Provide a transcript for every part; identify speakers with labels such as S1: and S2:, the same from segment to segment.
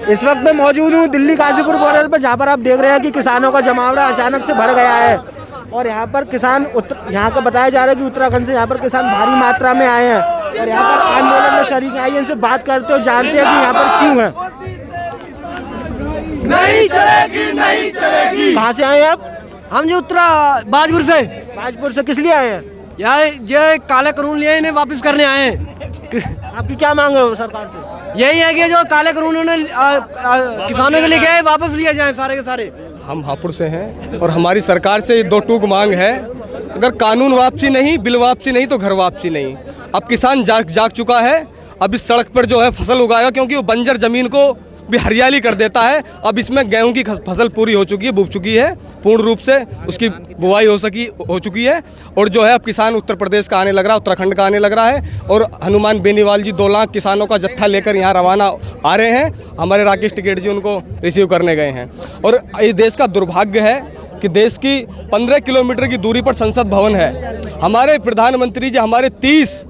S1: इस वक्त मैं मौजूद हूँ दिल्ली गाजीपुर बॉर्डर पर, जहाँ पर आप देख रहे हैं कि किसानों का जमावड़ा अचानक से बढ़ गया है। और यहाँ पर किसान यहाँ का बताया जा रहा है कि उत्तराखंड से यहाँ पर किसान भारी मात्रा में आए हैं और यहाँ पर आंदोलन में शरीक आए हैं। इनसे बात करते हो, जानते हैं कि यहाँ पर क्यों है।
S2: नहीं चलेगी, नहीं चलेगी।
S1: कहाँ से आए हैं आप?
S3: हम जी बाजपुर से।
S1: बाजपुर से किस लिए आए हैं?
S3: यहाँ ये काले कानून लिए इन्हें वापस करने आए हैं।
S1: आपकी क्या मांग है सरकार से?
S3: यही है कि जो काले कानून उन्होंने किसानों के लिए गए वापस लिए जाएं सारे के सारे।
S4: हम हापुड़ से हैं और हमारी सरकार से दो टूक मांग है। अगर कानून वापसी नहीं, बिल वापसी नहीं तो घर वापसी नहीं। अब किसान जाग चुका है। अब इस सड़क पर जो है फसल उगाएगा, क्योंकि वो बंजर जमीन को भी हरियाली कर देता है। अब इसमें गेहूं की फसल पूरी हो चुकी है, बुक चुकी है, पूर्ण रूप से उसकी बुआई हो चुकी है। और जो है अब किसान उत्तर प्रदेश का आने लग रहा है, उत्तराखंड का आने लग रहा है। और हनुमान बेनीवाल जी 2 लाख किसानों का जत्था लेकर यहाँ रवाना आ रहे हैं। हमारे राकेश टिकैत जी उनको रिसीव करने गए हैं। और इस देश का दुर्भाग्य है कि देश की 15 किलोमीटर की दूरी पर संसद भवन है। हमारे प्रधानमंत्री जी, हमारे 30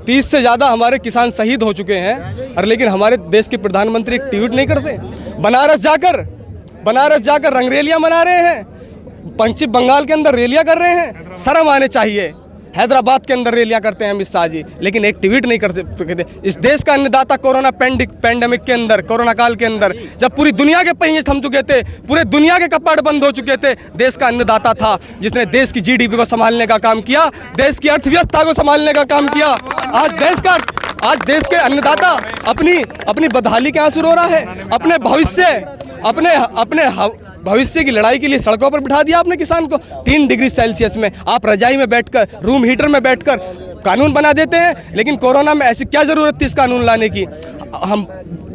S4: से ज़्यादा हमारे किसान शहीद हो चुके हैं, और लेकिन हमारे देश के प्रधानमंत्री एक ट्वीट नहीं करते। बनारस जाकर रंगरेलियां मना रहे हैं, पश्चिम बंगाल के अंदर रैलियां कर रहे हैं। शर्म आने चाहिए। हैदराबाद के अंदर रैलियां करते हैं अमित शाह जी, लेकिन एक ट्वीट नहीं करते। इस देश का अन्नदाता कोरोना पैंडेमिक के अंदर, कोरोना काल के अंदर, जब पूरी दुनिया के पहिए थम चुके थे, पूरे दुनिया के कपाट बंद हो चुके थे, देश का अन्नदाता था जिसने देश की जीडीपी को संभालने का काम किया, देश की अर्थव्यवस्था को संभालने का काम किया। आज देश के अन्नदाता अपनी बदहाली के आंसू रो रहा है। अपने भविष्य की लड़ाई के लिए सड़कों पर बिठा दिया आपने किसान को। 3 डिग्री सेल्सियस में आप रजाई में बैठकर, रूम हीटर में बैठकर कानून बना देते हैं। लेकिन कोरोना में ऐसी क्या जरूरत थी इस कानून लाने की? हम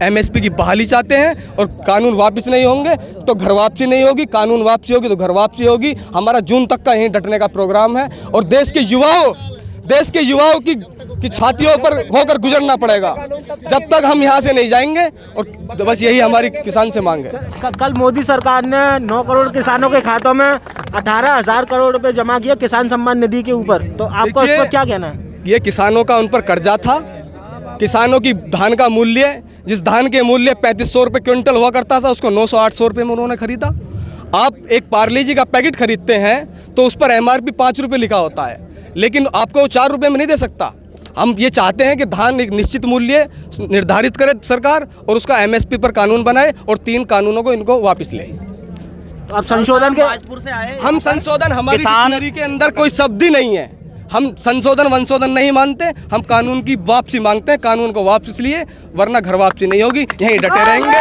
S4: एमएसपी की बहाली चाहते हैं, और कानून वापस नहीं होंगे तो घर वापसी नहीं होगी, कानून वापसी होगी तो घर वापसी होगी। हमारा जून तक का यहीं डटने का प्रोग्राम है, और देश के युवाओं की छातियों पर होकर गुजरना पड़ेगा जब तक हम यहाँ से नहीं जाएंगे। और बस यही हमारी किसान से मांग है।
S1: कल मोदी सरकार ने 9 करोड़ किसानों के खातों में 18,000 करोड़ रुपए जमा किया किसान सम्मान निधि के ऊपर, तो आपको इस पर क्या कहना है?
S4: ये किसानों का उन पर कर्जा था। किसानों की धान का मूल्य, जिस धान के मूल्य 3500 रुपये क्विंटल हुआ करता था, उसको 900-800 रुपये में उन्होंने खरीदा। आप एक पार्ले जी का पैकेट खरीदते हैं तो उस पर MRP 5 रुपये लिखा होता है, लेकिन आपको 4 रुपये में नहीं दे सकता। हम ये चाहते हैं कि धान एक निश्चित मूल्य निर्धारित करे सरकार, और उसका MSP पर कानून बनाए, और 3 कानूनों को इनको वापस ले।
S1: आप संशोधन के
S4: हम संशोधन, हमारी डिक्शनरी के अंदर कोई शब्द ही नहीं है। हम संशोधन नहीं मानते, हम कानून की वापसी मांगते हैं। कानून को वापस लिए, वरना घर वापसी नहीं होगी, यहीं डटे रहेंगे।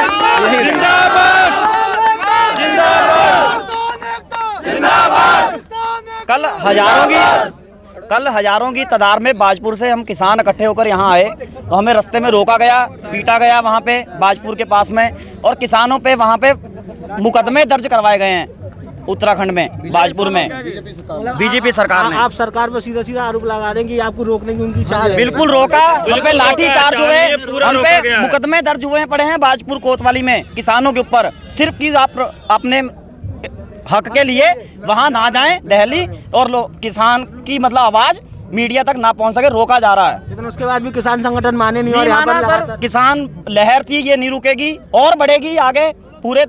S5: कल हजारों की तादाद में बाजपुर से हम किसान इकट्ठे होकर यहाँ आए, तो हमें रास्ते में रोका गया, पीटा गया वहाँ पे बाजपुर के पास में, और किसानों पे वहाँ पे मुकदमे दर्ज करवाए गए हैं उत्तराखंड में, बाजपुर में बीजेपी सरकार ने।
S1: आप सरकार पर सीधा आरोप लगा रहे हैं कि आपको रोकने की उनकी चाल है।
S5: बिल्कुल रोका, हम पे लाठी चार्ज हुए, हम पे मुकदमे दर्ज हुए पड़े हैं बाजपुर कोतवाली में किसानों के ऊपर, सिर्फ कि आप अपने हक के लिए वहां ना जाएं दिल्ली, और किसान की मतलब आवाज मीडिया तक ना पहुंच सके, रोका जा रहा है।
S1: लेकिन उसके बाद भी किसान संगठन माने नहीं, और
S5: माना सर। किसान लहर थी, ये नहीं रुकेगी और बढ़ेगी आगे। पूरे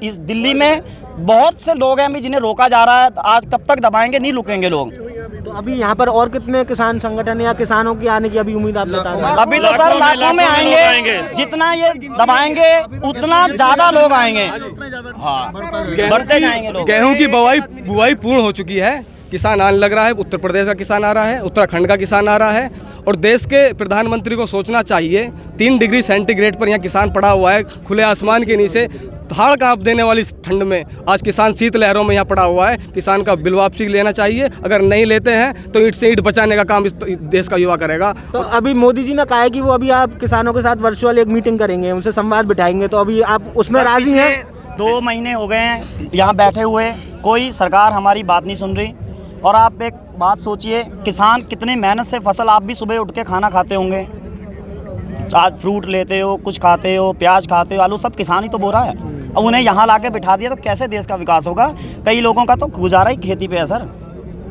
S5: इस दिल्ली में बहुत से लोग हैं अभी जिन्हें रोका जा रहा है, आज कब तक दबाएंगे, नहीं रुकेंगे लोग।
S1: तो अभी यहाँ पर और कितने किसान संगठन या किसानों की आने की अभी उम्मीद आप बता रहे हैं?
S5: अभी तो सर लाखों में आएंगे, जितना ये दबाएंगे उतना ज्यादा लोग आएंगे। हाँ, बढ़ते जाएंगे लोग।
S4: गेहूं की बुआई पूर्ण हो चुकी है, किसान आने लग रहा है। उत्तर प्रदेश का किसान आ रहा है, उत्तराखंड का किसान आ रहा है, और देश के प्रधानमंत्री को सोचना चाहिए। 3 डिग्री सेंटीग्रेड पर यहाँ किसान पड़ा हुआ है, खुले आसमान के नीचे, हाड़ कांप देने वाली ठंड में आज किसान शीत लहरों में यहाँ पड़ा हुआ है। किसान का बिल वापसी लेना चाहिए। अगर नहीं लेते हैं तो ईंट से ईंट बचाने का काम इस देश का युवा करेगा।
S1: तो अभी मोदी जी ने कहा है कि वो अभी आप किसानों के साथ वर्चुअल एक मीटिंग करेंगे, उनसे संवाद बिठाएंगे, तो अभी आप उसमें राजी हैं?
S5: 2 महीने हो गए हैं यहाँ बैठे हुए, कोई सरकार हमारी बात नहीं सुन रही। और आप एक बात सोचिए, किसान कितनी मेहनत से फसल, आप भी सुबह उठ के खाना खाते होंगे, आज फ्रूट लेते हो, कुछ खाते हो, प्याज खाते हो, आलू, सब किसान ही तो बो रहा है। अब उन्हें यहाँ लाके बिठा दिया तो कैसे देश का विकास होगा? कई लोगों का तो गुजारा ही खेती पे है सर।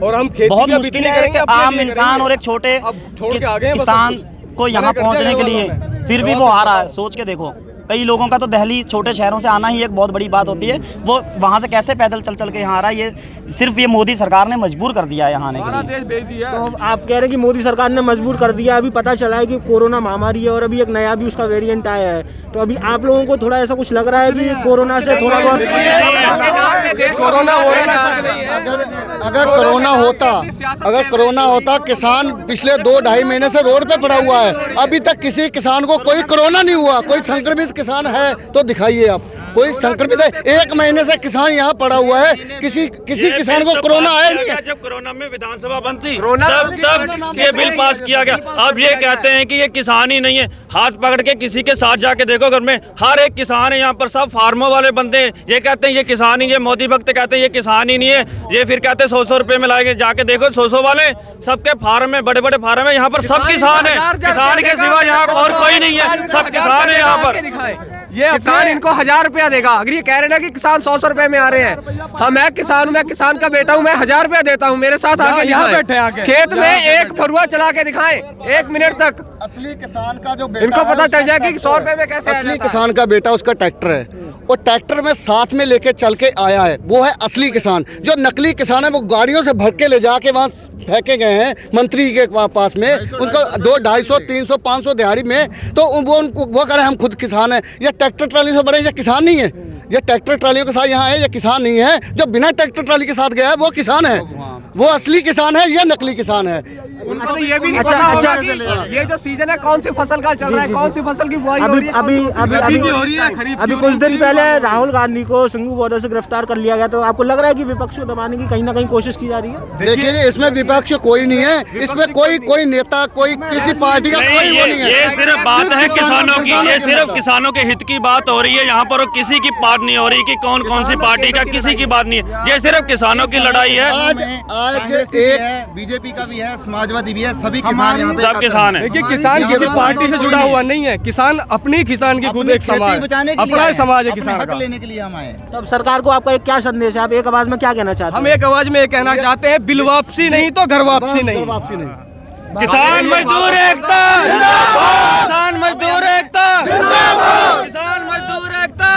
S4: और हम खेती
S5: बहुत मुश्किल है कि आम इंसान और एक छोटे किसान को यहाँ पहुँचने के लिए, फिर भी वो आ रहा है। सोच के देखो, कई लोगों का तो दिल्ली छोटे शहरों से आना ही एक बहुत बड़ी बात होती है, वो वहाँ से कैसे पैदल चल चल के यहाँ आ रहा है। ये सिर्फ ये मोदी सरकार ने मजबूर कर दिया है यहाँ आने के लिए।
S1: तो आप कह रहे हैं कि मोदी सरकार ने मजबूर कर दिया। अभी पता चला है कि कोरोना महामारी है और अभी एक नया भी उसका वेरिएंट आया है, तो अभी आप लोगों को थोड़ा ऐसा कुछ लग रहा है कि कोरोना से थोड़ा बहुत
S4: कोरोना हो रहा
S2: अगर कोरोना होता किसान पिछले 2-2.5 महीने से रोड पे पड़ा हुआ है, अभी तक किसी किसान को कोई कोरोना नहीं हुआ। कोई संक्रमित किसान है तो दिखाइए आप, कोई संक्रमित है। 1 महीने से किसान यहाँ पड़ा हुआ है, किसी किसान को कोरोना आया नहीं है।
S6: जब कोरोना में विधानसभा बंद थी तब ये बिल पास किया गया। अब ये कहते हैं कि ये किसान ही नहीं है। हाथ पकड़ के किसी के साथ जाके देखो, घर में हर एक किसान है यहाँ पर, सब फार्मों वाले बंदे हैं। ये कहते हैं ये किसान ही, ये मोदी भक्त कहते हैं ये किसान ही नहीं है। ये फिर कहते हैं 100-100 रुपए में लाएंगे, जाके देखो 100-100 वाले सबके फार्म है, बड़े बड़े फार्म है। यहाँ पर सब किसान है, किसान के सिवा यहाँ और कोई नहीं है, सब किसान है यहाँ पर।
S4: ये किसान इनको 1000 रुपया देगा। अगर ये कह रहे हैं कि किसान 100 रुपए में आ रहे हैं, हाँ मैं किसान हूँ, मैं किसान का बेटा हूँ, मैं 1000 रुपया देता हूँ, मेरे साथ आके यहाँ बैठे आके खेत में एक फरुआ चला के दिखाएं 1 मिनट तक।
S2: असली किसान का जो बेटा
S4: इनको पता चल जाएगा कि 100 रुपए में कैसे
S2: असली किसान का बेटा उसका ट्रैक्टर है, वो ट्रैक्टर में साथ में लेके चल के आया है, वो है असली किसान। जो नकली किसान है वो गाड़ियों से भर के ले जाके वहाँ फेंके गए हैं मंत्री के पास में, उनको 200, 250, 300, 500 दिहाड़ी में, तो वो कह रहे हैं हम खुद किसान हैं। ये ट्रैक्टर ट्राली से बड़े, ये किसान नहीं है। ये ट्रैक्टर ट्रालियों के साथ यहाँ है, ये किसान नहीं है। जो बिना ट्रैक्टर ट्राली के साथ गया है वो किसान है, वो असली किसान है, ये नकली किसान है।
S4: उनको तो ये भी नहीं पता होगा कि ये जो सीजन है कौन सी फसल का चल रहा है, कौन सी फसल की बुआई हो रही है,
S1: अभी कुछ दिन पहले राहुल गांधी को सिंघू बॉर्डर से गिरफ्तार कर लिया गया, तो आपको लग रहा है कि विपक्ष को दबाने की कहीं ना कहीं कोशिश की जा रही है?
S2: देखिए इसमें विपक्ष कोई नहीं है, इसमें कोई नेता, कोई किसी पार्टी का कोई वो नहीं है।
S6: ये सिर्फ बात है किसानों की, ये सिर्फ किसानों के हित की बात हो रही है यहाँ पर, और किसी की बात नहीं हो रही कि कौन कौन सी पार्टी का, किसी की बात नहीं है। ये सिर्फ किसानों की लड़ाई है।
S2: आज एक बीजेपी का भी है, समाजवादी भी है, सभी किसान यहाँ पे
S6: सब किसान है।
S4: देखिए किसान किसी पार्टी से जुड़ा हुआ नहीं है, किसान अपनी किसान की खुद एक समाज, अपना समाज है किसान का।
S2: लेने के लिए हम आए।
S1: तो अब सरकार को आपका एक क्या संदेश है, आप एक आवाज में क्या कहना चाहते हैं?
S4: हम एक आवाज में ये कहना चाहते हैं, बिल वापसी नहीं तो घर वापसी नहीं।
S6: किसान मजदूर एकता, किसान मजदूर एकता, किसान मजदूर एकता।